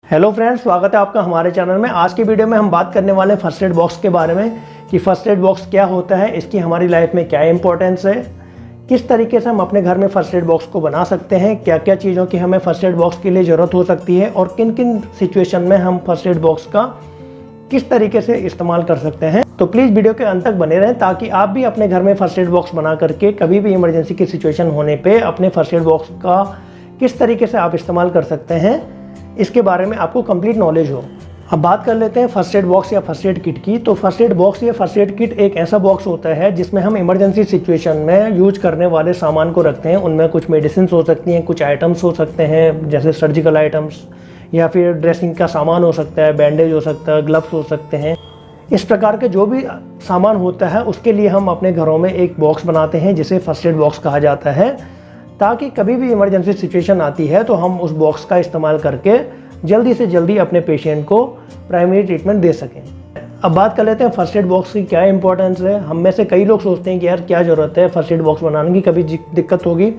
Hello friends, स्वागत है आपका हमारे चैनल में। आज की वीडियो में हम बात करने वाले हैं फर्स्ट एड बॉक्स के बारे में कि फर्स्ट एड बॉक्स क्या होता है, इसकी हमारी लाइफ में क्या इंपॉर्टेंस है, किस तरीके से हम अपने घर में फर्स्ट एड बॉक्स को बना सकते हैं, क्या क्या चीज़ों की हमें फर्स्ट एड बॉक्स के लिए ज़रूरत हो सकती है और किन किन सिचुएशन में हम फर्स्ट एड बॉक्स का किस तरीके से इस्तेमाल कर सकते हैं। तो प्लीज़ वीडियो के अंत तक बने रहें ताकि आप भी अपने घर में फर्स्ट एड बॉक्स बना करके कभी भी इमरजेंसी की सिचुएशन होने पे अपने फर्स्ट एड बॉक्स का किस तरीके से आप इस्तेमाल कर सकते हैं, इसके बारे में आपको कंप्लीट नॉलेज हो। अब बात कर लेते हैं फर्स्ट एड बॉक्स या फर्स्ट एड किट की। तो फर्स्ट एड बॉक्स या फर्स्ट एड किट एक ऐसा बॉक्स होता है जिसमें हम इमरजेंसी सिचुएशन में यूज करने वाले सामान को रखते हैं। उनमें कुछ मेडिसिन हो सकती हैं, कुछ आइटम्स हो सकते हैं जैसे सर्जिकल आइटम्स, या फिर ड्रेसिंग का सामान हो सकता है, बैंडेज हो सकता है, ग्लव्स हो सकते हैं। इस प्रकार के जो भी सामान होता है उसके लिए हम अपने घरों में एक बॉक्स बनाते हैं जिसे फर्स्ट एड बॉक्स कहा जाता है, ताकि कभी भी इमरजेंसी सिचुएशन आती है तो हम उस बॉक्स का इस्तेमाल करके जल्दी से जल्दी अपने पेशेंट को प्राइमरी ट्रीटमेंट दे सकें। अब बात कर लेते हैं फर्स्ट एड बॉक्स की क्या इंपॉर्टेंस है। हम में से कई लोग सोचते हैं कि यार क्या ज़रूरत है फर्स्ट एड बॉक्स बनाने की, कभी दिक्कत होगी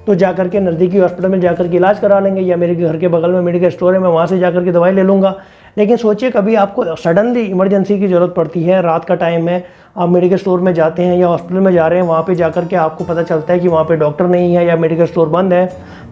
तो जाकर के नज़दीकी हॉस्पिटल में जाकर के इलाज करा लेंगे, या मेरे घर के बगल में मेडिकल स्टोर है मैं वहाँ से जाकर के दवाई ले लूँगा। लेकिन सोचिए कभी आपको सडनली इमरजेंसी की ज़रूरत पड़ती है, रात का टाइम है, आप मेडिकल स्टोर में जाते हैं या हॉस्पिटल में जा रहे हैं, वहाँ पे जाकर के आपको पता चलता है कि वहाँ पे डॉक्टर नहीं है या मेडिकल स्टोर बंद है।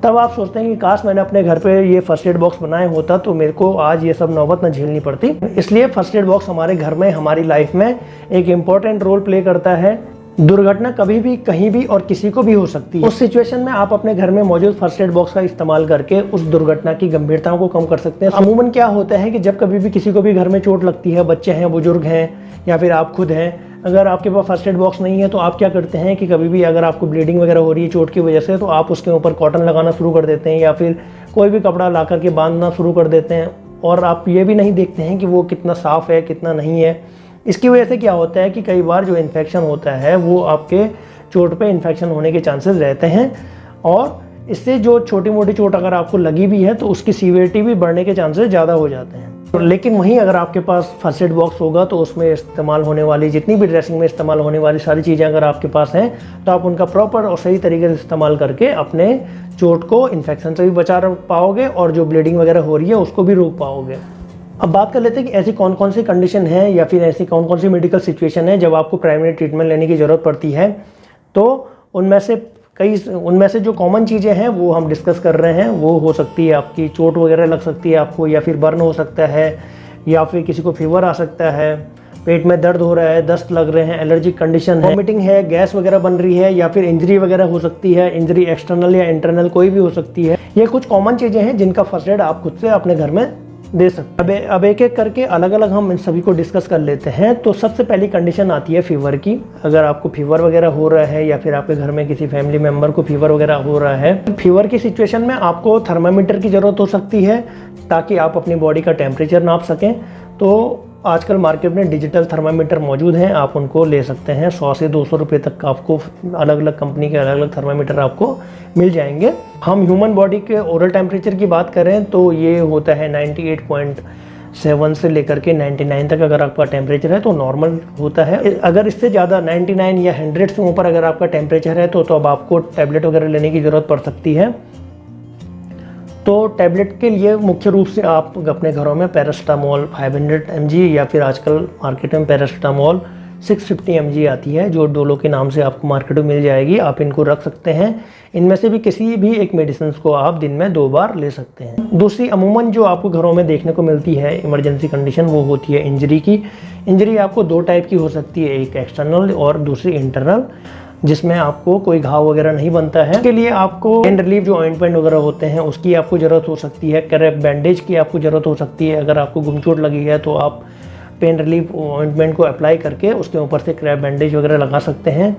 तब आप सोचते हैं कि काश मैंने अपने घर पे ये फर्स्ट एड बॉक्स बनाया होता तो मेरे को आज ये सब नौबत न झेलनी पड़ती। इसलिए फर्स्ट एड बॉक्स हमारे घर में, हमारी लाइफ में एक इम्पॉर्टेंट रोल प्ले करता है। दुर्घटना कभी भी कहीं भी और किसी को भी हो सकती है। उस सिचुएशन में आप अपने घर में मौजूद फर्स्ट एड बॉक्स का इस्तेमाल करके उस दुर्घटना की गंभीरता को कम कर सकते हैं। अमूमन क्या होता है कि जब कभी भी किसी को भी घर में चोट लगती है, बच्चे हैं, बुजुर्ग हैं या फिर आप खुद हैं, अगर आपके पास फर्स्ट एड बॉक्स नहीं है तो आप क्या करते हैं कि कभी भी अगर आपको ब्लीडिंग वगैरह हो रही है चोट की वजह से तो आप उसके ऊपर कॉटन लगाना शुरू कर देते हैं या फिर कोई भी कपड़ा ला करके बांधना शुरू कर देते हैं, और आप ये भी नहीं देखते हैं कि वो कितना साफ़ है कितना नहीं है। इसकी वजह से क्या होता है कि कई बार जो इन्फेक्शन होता है वो आपके चोट पे इन्फेक्शन होने के चांसेस रहते हैं, और इससे जो छोटी मोटी चोट अगर आपको लगी भी है तो उसकी सीवियरिटी भी बढ़ने के चांसेस ज़्यादा हो जाते हैं। लेकिन वहीं अगर आपके पास फर्स्ट एड बॉक्स होगा तो उसमें इस्तेमाल होने वाली जितनी भी ड्रेसिंग में इस्तेमाल होने वाली सारी चीज़ें अगर आपके पास हैं तो आप उनका प्रॉपर और सही तरीके से इस्तेमाल करके अपने चोट को इन्फेक्शन से भी बचा पाओगे और जो ब्लीडिंग वगैरह हो रही है उसको भी रोक पाओगे। अब बात कर लेते हैं कि ऐसी कौन कौन सी कंडीशन है या फिर ऐसी कौन कौन सी मेडिकल सिचुएशन है जब आपको प्राइमरी ट्रीटमेंट लेने की ज़रूरत पड़ती है। तो उनमें से जो कॉमन चीज़ें हैं वो हम डिस्कस कर रहे हैं। वो हो सकती है आपकी चोट वगैरह लग सकती है आपको, या फिर बर्न हो सकता है, या फिर किसी को फीवर आ सकता है, पेट में दर्द हो रहा है, दस्त लग रहे हैं, एलर्जिक कंडीशन है, वॉमिटिंग है, गैस वगैरह बन रही है, या फिर इंजरी वगैरह हो सकती है। इंजरी एक्सटर्नल या इंटरनल कोई भी हो सकती है। ये कुछ कॉमन चीज़ें हैं जिनका फर्स्ट एड आप खुद से अपने घर में दे सकते। अब एक एक करके अलग अलग हम इन सभी को डिस्कस कर लेते हैं। तो सबसे पहली कंडीशन आती है फीवर की। अगर आपको फीवर वगैरह हो रहा है या फिर आपके घर में किसी फैमिली मेम्बर को फीवर वगैरह हो रहा है, फीवर की सिचुएशन में आपको थर्मामीटर की ज़रूरत हो सकती है ताकि आप अपनी बॉडी का टेम्परेचर नाप सकें। तो आजकल मार्केट में डिजिटल थर्मामीटर मौजूद हैं, आप उनको ले सकते हैं। 100 से 200 रुपये तक का आपको अलग अलग कंपनी के अलग अलग थर्मामीटर आपको मिल जाएंगे। हम ह्यूमन बॉडी के ओरल टेम्परेचर की बात करें तो ये होता है 98.7 से लेकर के 99 तक अगर आपका टेम्परेचर है तो नॉर्मल होता है। अगर इससे ज़्यादा 99 या 100 से ऊपर अगर आपका टेम्परेचर है तो अब आपको टैबलेट वगैरह लेने की ज़रूरत पड़ सकती है। तो टैबलेट के लिए मुख्य रूप से आप अपने घरों में पैरास्टामोल 500 mg या फिर आजकल मार्केट में पैरास्टामोल 650 mg आती है जो डोलो के नाम से आपको मार्केट में मिल जाएगी। आप इनको रख सकते हैं। इनमें से भी किसी भी एक मेडिसिन को आप दिन में 2 बार ले सकते हैं। दूसरी अमूमन जो आपको घरों में देखने को मिलती है इमरजेंसी कंडीशन वो होती है इंजरी की। इंजरी आपको 2 टाइप की हो सकती है, एक एक्सटर्नल और दूसरी इंटरनल, जिसमें आपको कोई घाव वगैरह नहीं बनता है। इसके लिए आपको पेन रिलीफ जो ऑइंटमेंट वगैरह होते हैं उसकी आपको ज़रूरत हो सकती है। क्रैप बैंडेज की आपको ज़रूरत हो सकती है। अगर आपको गुमचोट लगी है तो आप पेन रिलीफ ऑइंटमेंट को अप्लाई करके उसके ऊपर से क्रैप बैंडेज वगैरह लगा सकते हैं।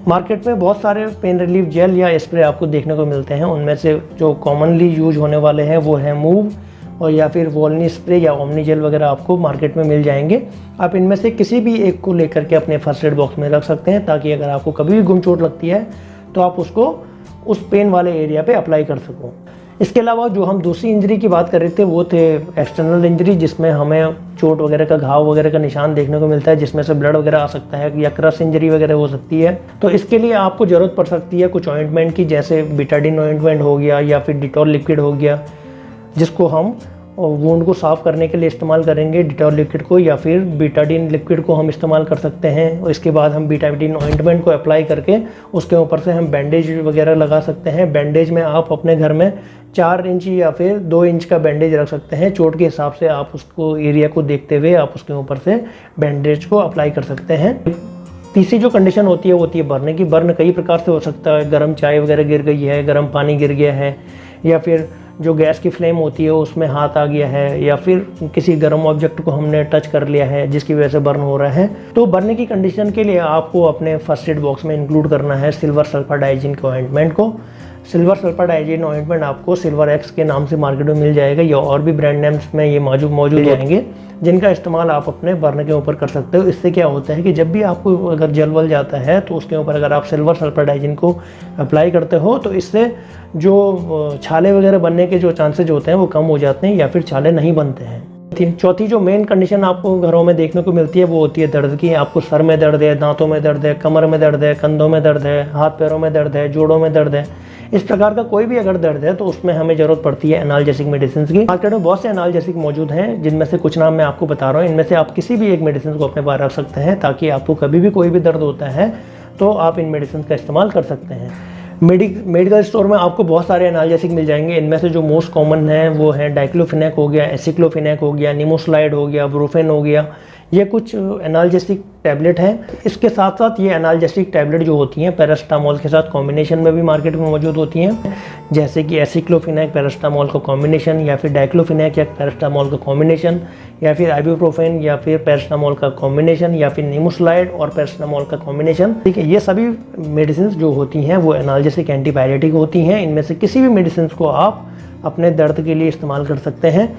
मार्केट में बहुत सारे पेन रिलीफ जेल या स्प्रे आपको देखने को मिलते हैं। उनमें से जो कॉमनली यूज होने वाले हैं वो है मूव और या फिर वॉलनी स्प्रे या ओमनी जेल वगैरह आपको मार्केट में मिल जाएंगे। आप इनमें से किसी भी एक को लेकर के अपने फर्स्ट एड बॉक्स में रख सकते हैं ताकि अगर आपको कभी भी गुम चोट लगती है तो आप उसको उस पेन वाले एरिया पे अप्लाई कर सको। इसके अलावा जो हम दूसरी इंजरी की बात कर रहे थे वो थे एक्सटर्नल इंजरी, जिसमें हमें चोट वगैरह का घाव वगैरह का निशान देखने को मिलता है, जिसमें से ब्लड वगैरह आ सकता है या क्रश इंजरी वगैरह हो सकती है। तो इसके लिए आपको ज़रूरत पड़ सकती है कुछ ऑइंटमेंट की, जैसे बिटाडिन ऑइंटमेंट हो गया या फिर डिटॉल लिक्विड हो गया, जिसको हम और वुंड को साफ़ करने के लिए इस्तेमाल करेंगे डिटॉल लिक्विड को, या फिर बीटाडीन लिक्विड को हम इस्तेमाल कर सकते हैं। और इसके बाद हम बीटाडीन ऑइंटमेंट को अप्लाई करके उसके ऊपर से हम बैंडेज वगैरह लगा सकते हैं। बैंडेज में आप अपने घर में 4 इंच या फिर 2 इंच का बैंडेज रख सकते हैं। चोट के हिसाब से आप उसको एरिया को देखते हुए आप उसके ऊपर से बैंडेज को अप्लाई कर सकते हैं। तीसरी जो कंडीशन होती है वो होती है बर्न की। बर्न कई प्रकार से हो सकता है, गर्म चाय वगैरह गिर गई है, गर्म पानी गिर गया है, या फिर जो गैस की फ्लेम होती है उसमें हाथ आ गया है, या फिर किसी गर्म ऑब्जेक्ट को हमने टच कर लिया है जिसकी वजह से बर्न हो रहा है। तो बर्न की कंडीशन के लिए आपको अपने फर्स्ट एड बॉक्स में इंक्लूड करना है सिल्वर सल्फर डाइजीन के ऑइंटमेंट को। सिल्वर सल्फर डाइजीन ऑइंटमेंट आपको सिल्वर एक्स के नाम से मार्केट में मिल जाएगा, या और भी ब्रांड नेम्स में ये मौजूद रहेंगे, जिनका इस्तेमाल आप अपने बर्न के ऊपर कर सकते हो। इससे क्या होता है कि जब भी आपको अगर जल वल जाता है तो उसके ऊपर अगर आप सिल्वर सल्फर डाइजीन को अप्लाई करते हो तो इससे जो छाले वगैरह बनने के जो चांसेज होते हैं वो कम हो जाते हैं, या फिर छाले नहीं बनते हैं। चौथी जो मेन कंडीशन आपको घरों में देखने को मिलती है वो होती है दर्द की। आपको सर में दर्द है, दांतों में दर्द है, कमर में दर्द है, कंधों में दर्द है, हाथ पैरों में दर्द है, जोड़ों में दर्द है, इस प्रकार का कोई भी अगर दर्द है तो उसमें हमें ज़रूरत पड़ती है एनाल्जेसिक मेडिसिन की। मार्केट में बहुत से एनाल्जेसिक मौजूद हैं, जिनमें से कुछ नाम मैं आपको बता रहा हूँ। इनमें से आप किसी भी एक मेडिसिन को अपने पास रख सकते हैं, ताकि आपको कभी भी कोई भी दर्द होता है तो आप इन मेडिसिन का इस्तेमाल कर सकते हैं। मेडिकल स्टोर में आपको बहुत सारे एनाल्जेसिक मिल जाएंगे। इनमें से जो मोस्ट कॉमन है वो है डाइक्लोफिनेक हो गया, एसिक्लोफिनेक हो गया, निमोस्लाइड हो गया, ब्रोफेन हो गया। ये कुछ एनाल्जेसिक टैबलेट हैं। इसके साथ साथ ये एनाल्जेसिक टैबलेट जो होती हैं पैरास्टामोल के साथ कॉम्बिनेशन में भी मार्केट में मौजूद होती हैं, जैसे कि एसिक्लोफिनेक पैरास्टामोल का कॉम्बिनेशन, या फिर डाइक्लोफिनेक या पैरास्टामोल का कॉम्बिनेशन, या फिर आइबुप्रोफेन या फिर पैरास्टामोल का कॉम्बिनेशन, या फिर निमोस्लाइड और पैरास्टामोल का कॉम्बिनेशन। ठीक है, ये सभी मेडिसिन जो होती हैं वो एनाल्जेसिक एंटीबायोटिक होती हैं। इनमें से किसी भी मेडिसिन को आप अपने दर्द के लिए इस्तेमाल कर सकते हैं।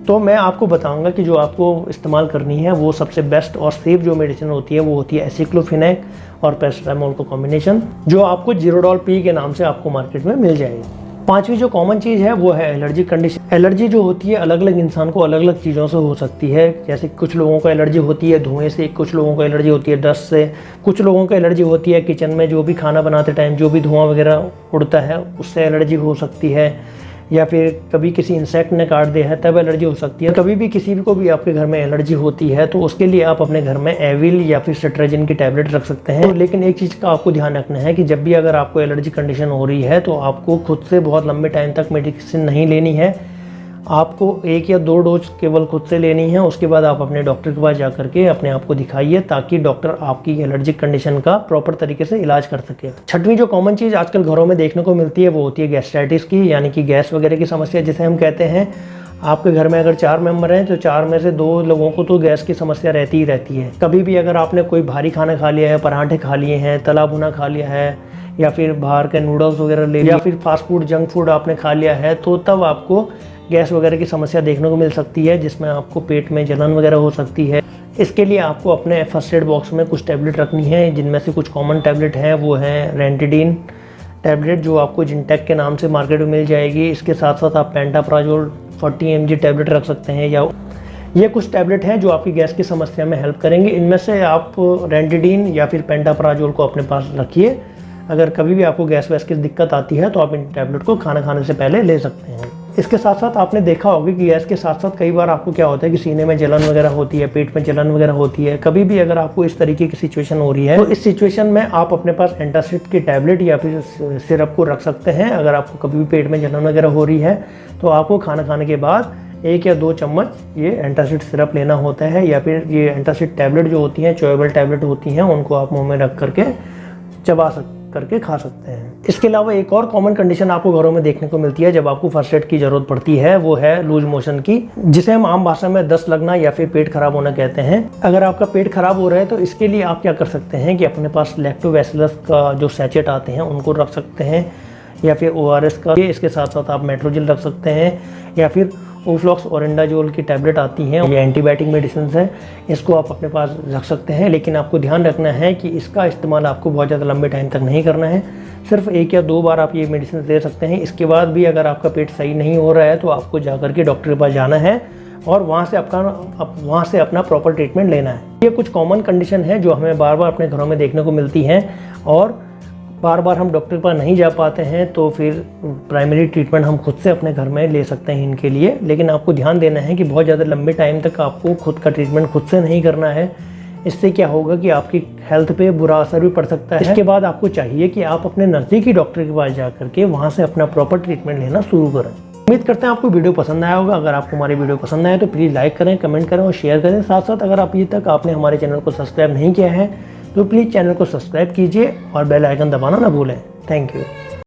तो मैं आपको बताऊंगा कि जो आपको इस्तेमाल करनी है वो सबसे बेस्ट और सेफ जो मेडिसिन होती है वो होती है एसिक्लोफिनेक और पैरास्टामोल का कॉम्बिनेशन, जो आपको जीरोडॉल पी के नाम से आपको मार्केट में मिल जाएगी। पांचवी जो कॉमन चीज़ है वो है एलर्जी कंडीशन। एलर्जी जो होती है अलग अलग इंसान को अलग अलग चीज़ों से हो सकती है। जैसे कुछ लोगों को एलर्जी होती है धुएं से, कुछ लोगों को एलर्जी होती है डस्ट से, कुछ लोगों को एलर्जी होती है किचन में जो भी खाना बनाते टाइम जो भी धुआं वगैरह उड़ता है उससे एलर्जी हो सकती है, या फिर कभी किसी इंसेक्ट ने काट दिया है तब एलर्जी हो सकती है। कभी भी किसी को भी आपके घर में एलर्जी होती है तो उसके लिए आप अपने घर में एविल या फिर सिट्राजिन की टैबलेट रख सकते हैं। तो लेकिन एक चीज़ का आपको ध्यान रखना है कि जब भी अगर आपको एलर्जी कंडीशन हो रही है तो आपको खुद से बहुत लंबे टाइम तक मेडिसिन नहीं लेनी है। आपको 1 या 2 डोज केवल खुद से लेनी है। उसके बाद आप अपने डॉक्टर के पास जा करके अपने आप को दिखाइए, ताकि डॉक्टर आपकी एलर्जिक कंडीशन का प्रॉपर तरीके से इलाज कर सके। छठवीं जो कॉमन चीज़ आजकल घरों में देखने को मिलती है वो होती है गैस्ट्राइटिस की, यानी कि गैस वगैरह की समस्या जिसे हम कहते हैं। आपके घर में अगर 4 मेंबर हैं तो 4 में से 2 लोगों को तो गैस की समस्या रहती ही रहती है। कभी भी अगर आपने कोई भारी खाना खा लिया है, पराठे खा लिए हैं, तला भुना खा लिया है, या फिर बाहर के नूडल्स वगैरह ले लिया, या फिर फास्ट फूड जंक फूड आपने खा लिया है, तो तब आपको गैस वगैरह की समस्या देखने को मिल सकती है, जिसमें आपको पेट में जलन वगैरह हो सकती है। इसके लिए आपको अपने फर्स्ट एड बॉक्स में कुछ टैबलेट रखनी है, जिनमें से कुछ कॉमन टैबलेट हैं वो हैं रेंटिडीन टैबलेट, जो आपको जिंटेक के नाम से मार्केट में मिल जाएगी। इसके साथ साथ आप पेंटाप्राजोल 40 mg टैबलेट रख सकते हैं, या ये कुछ टैबलेट हैं जो आपकी गैस की समस्या में हेल्प करेंगे। इनमें से आप रेंटिडीन या फिर पेंटाप्राजोल को अपने पास रखिए। अगर कभी भी आपको गैस वैस की दिक्कत आती है तो आप इन टैबलेट को खाना खाने से पहले ले सकते हैं। इसके साथ साथ आपने देखा होगा कि गैस के साथ साथ कई बार आपको क्या होता है कि सीने में जलन वगैरह होती है, पेट में जलन वगैरह होती है। कभी भी अगर आपको इस तरीके की सिचुएशन हो रही है तो इस सिचुएशन में आप अपने पास एंटासिड की टैबलेट या फिर सिरप को रख सकते हैं। अगर आपको कभी भी पेट में जलन वगैरह हो रही है तो आपको खाना खाने के बाद 1 या 2 चम्मच ये एंटासिड सिरप लेना होता है, या फिर ये एंटासिड टैबलेट जो होती हैं च्यूएबल टैबलेट होती हैं, उनको आप मुँह में रख करके चबा करके खा सकते हैं। इसके अलावा एक और कॉमन कंडीशन आपको घरों में देखने को मिलती है जब आपको फर्स्ट एड की जरूरत पड़ती है, वो है लूज मोशन की, जिसे हम आम भाषा में दस्त लगना या फिर पेट खराब होना कहते हैं। अगर आपका पेट खराब हो रहा है तो इसके लिए आप क्या कर सकते हैं कि अपने पास लैक्टोबैसिलस का जो सैचेट आते हैं उनको रख सकते हैं, या फिर ORS का। इसके साथ साथ आप मेट्रोजिल रख सकते हैं, या फिर ओफ्लॉक्स ओरेंडाजोल की टैबलेट आती हैं, ये एंटीबायोटिक मेडिसिन है, इसको आप अपने पास रख सकते हैं। लेकिन आपको ध्यान रखना है कि इसका इस्तेमाल आपको बहुत ज़्यादा लंबे टाइम तक नहीं करना है। सिर्फ 1 या 2 बार आप ये मेडिसिन दे सकते हैं। इसके बाद भी अगर आपका पेट सही नहीं हो रहा है तो आपको जाकर के डॉक्टर के पास जाना है और वहाँ से अपना प्रॉपर ट्रीटमेंट लेना है। ये कुछ कॉमन कंडीशन है जो हमें बार बार अपने घरों में देखने को मिलती हैं, और बार बार हम डॉक्टर के पास नहीं जा पाते हैं तो फिर प्राइमरी ट्रीटमेंट हम खुद से अपने घर में ले सकते हैं इनके लिए। लेकिन आपको ध्यान देना है कि बहुत ज़्यादा लंबे टाइम तक आपको खुद का ट्रीटमेंट खुद से नहीं करना है। इससे क्या होगा कि आपकी हेल्थ पे बुरा असर भी पड़ सकता है। इसके बाद आपको चाहिए कि आप अपने नज़दीकी डॉक्टर के पास जा करके वहाँ से अपना प्रॉपर ट्रीटमेंट लेना शुरू करें। उम्मीद करते हैं आपको वीडियो पसंद आया होगा। अगर आपको हमारी वीडियो पसंद आए तो प्लीज़ लाइक करें, कमेंट करें और शेयर करें। साथ साथ अगर अभी तक आपने हमारे चैनल को सब्सक्राइब नहीं किया है तो प्लीज़ चैनल को सब्सक्राइब कीजिए और बेल आइकन दबाना ना भूलें। Thank you.